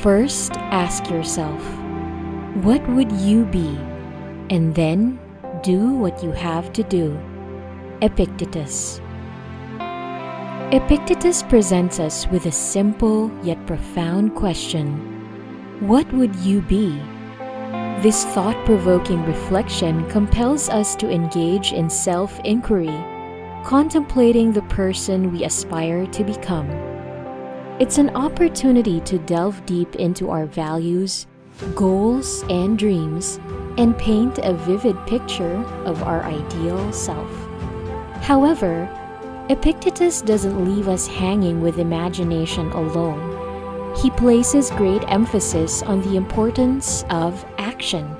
First, ask yourself, what would you be? And then, do what you have to do. Epictetus. Epictetus presents us with a simple yet profound question. What would you be? This thought-provoking reflection compels us to engage in self-inquiry, contemplating the person we aspire to become. It's an opportunity to delve deep into our values, goals, and dreams, and paint a vivid picture of our ideal self. However, Epictetus doesn't leave us hanging with imagination alone. He places great emphasis on the importance of action.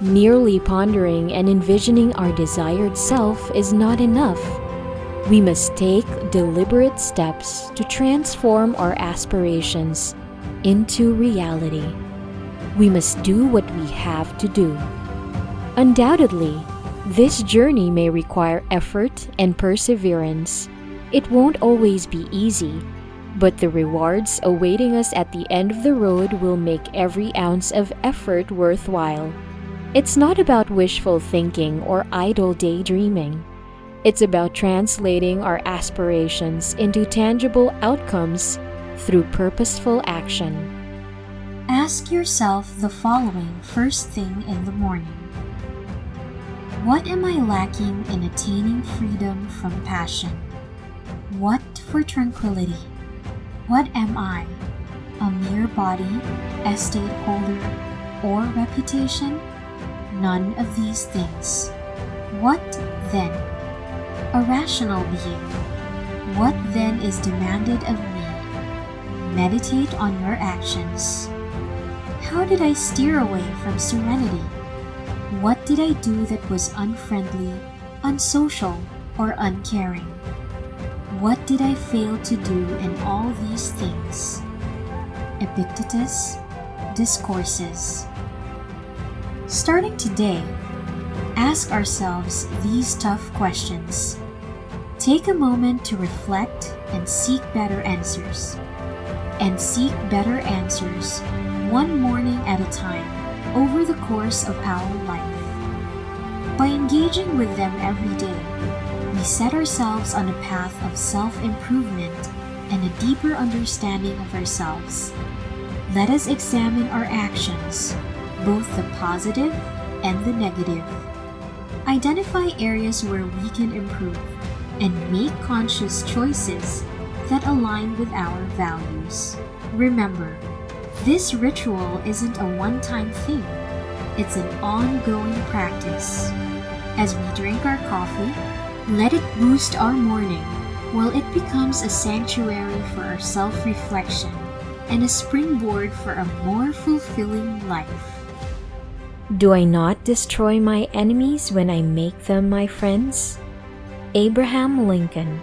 Merely pondering and envisioning our desired self is not enough. We must take deliberate steps to transform our aspirations into reality. We must do what we have to do. Undoubtedly, this journey may require effort and perseverance. It won't always be easy, but the rewards awaiting us at the end of the road will make every ounce of effort worthwhile. It's not about wishful thinking or idle daydreaming. It's about translating our aspirations into tangible outcomes through purposeful action. Ask yourself the following first thing in the morning. What am I lacking in attaining freedom from passion? What for tranquility? What am I? A mere body, estate holder, or reputation? None of these things. What then? A rational being. What then is demanded of me? Meditate on your actions. How did I steer away from serenity? What did I do that was unfriendly, unsocial, or uncaring? What did I fail to do in all these things? Epictetus, Discourses. Starting today, ask ourselves these tough questions. Take a moment to reflect and seek better answers. And seek better answers one morning at a time over the course of our life. By engaging with them every day, we set ourselves on a path of self-improvement and a deeper understanding of ourselves. Let us examine our actions, both the positive and the negative. Identify areas where we can improve and make conscious choices that align with our values. Remember, this ritual isn't a one-time thing. It's an ongoing practice. As we drink our coffee, let it boost our morning, while it becomes a sanctuary for our self-reflection and a springboard for a more fulfilling life. Do I not destroy my enemies when I make them my friends? Abraham Lincoln.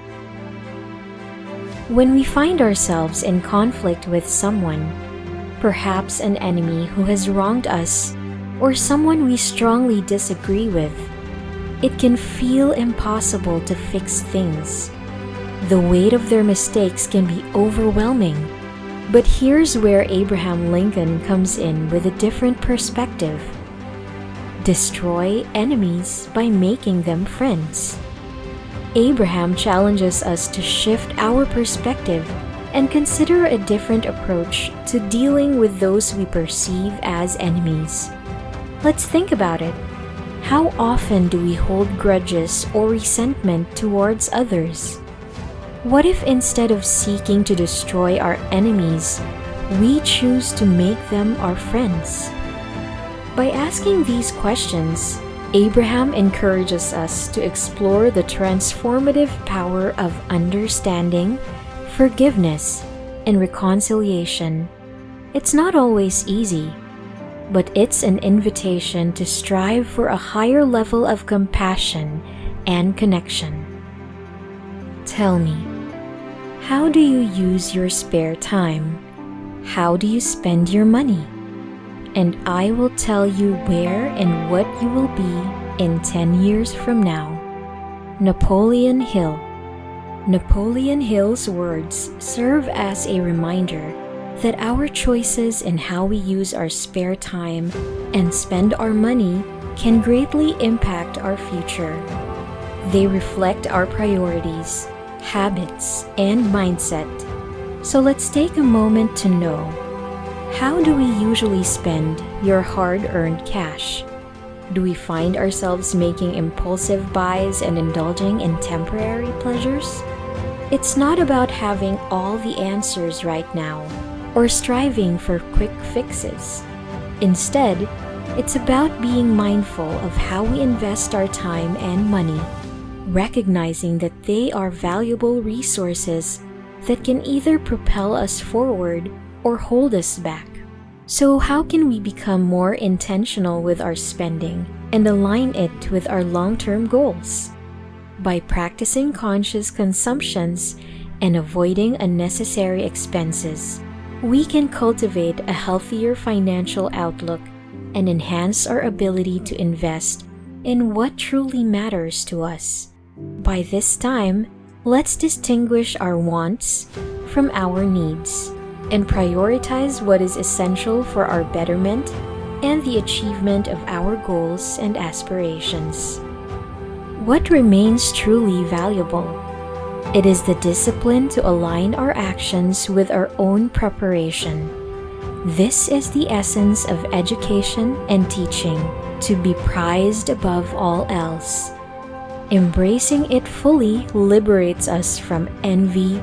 When we find ourselves in conflict with someone, perhaps an enemy who has wronged us, or someone we strongly disagree with, it can feel impossible to fix things. The weight of their mistakes can be overwhelming. But here's where Abraham Lincoln comes in with a different perspective. Destroy enemies by making them friends. Abraham challenges us to shift our perspective and consider a different approach to dealing with those we perceive as enemies. Let's think about it. How often do we hold grudges or resentment towards others? What if instead of seeking to destroy our enemies, we choose to make them our friends? By asking these questions, Abraham encourages us to explore the transformative power of understanding, forgiveness, and reconciliation. It's not always easy, but it's an invitation to strive for a higher level of compassion and connection. Tell me, how do you use your spare time? How do you spend your money? And I will tell you where and what you will be in 10 years from now. Napoleon Hill. Napoleon Hill's words serve as a reminder that our choices in how we use our spare time and spend our money can greatly impact our future. They reflect our priorities, habits, and mindset. So let's take a moment to know, how do we usually spend your hard-earned cash? Do we find ourselves making impulsive buys and indulging in temporary pleasures? It's not about having all the answers right now or striving for quick fixes. Instead, it's about being mindful of how we invest our time and money, recognizing that they are valuable resources that can either propel us forward or hold us back. So how can we become more intentional with our spending and align it with our long-term goals? By practicing conscious consumptions and avoiding unnecessary expenses, we can cultivate a healthier financial outlook and enhance our ability to invest in what truly matters to us. By this time, let's distinguish our wants from our needs and prioritize what is essential for our betterment and the achievement of our goals and aspirations. What remains truly valuable? It is the discipline to align our actions with our own preparation. This is the essence of education and teaching, to be prized above all else. Embracing it fully liberates us from envy,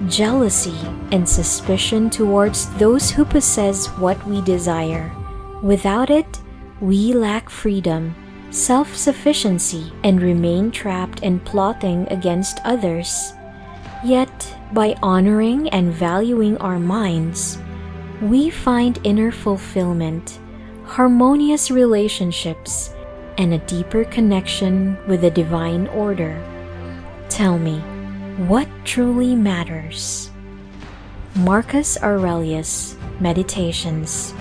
jealousy, and suspicion towards those who possess what we desire. Without it, we lack freedom, self-sufficiency, and remain trapped in plotting against others. Yet, by honoring and valuing our minds, we find inner fulfillment, harmonious relationships, and a deeper connection with the divine order. Tell me, what truly matters? Marcus Aurelius, Meditations.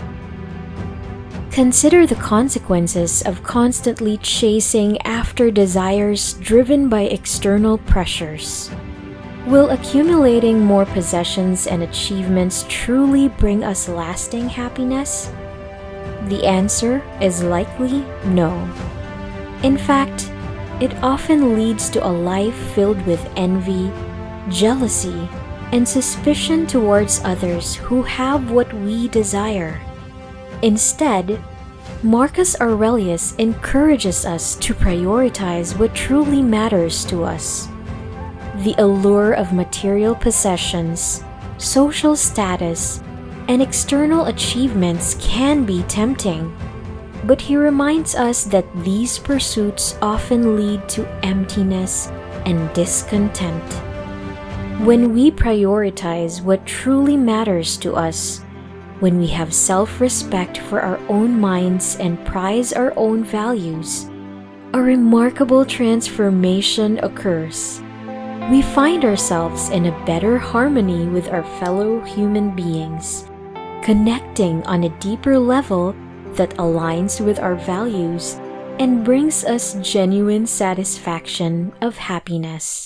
Consider the consequences of constantly chasing after desires driven by external pressures. Will accumulating more possessions and achievements truly bring us lasting happiness? The answer is likely no. In fact, it often leads to a life filled with envy, jealousy, and suspicion towards others who have what we desire. Instead, Marcus Aurelius encourages us to prioritize what truly matters to us. The allure of material possessions, social status, and external achievements can be tempting, but he reminds us that these pursuits often lead to emptiness and discontent. When we prioritize what truly matters to us, when we have self-respect for our own minds and prize our own values, a remarkable transformation occurs. We find ourselves in a better harmony with our fellow human beings, connecting on a deeper level that aligns with our values and brings us genuine satisfaction of happiness.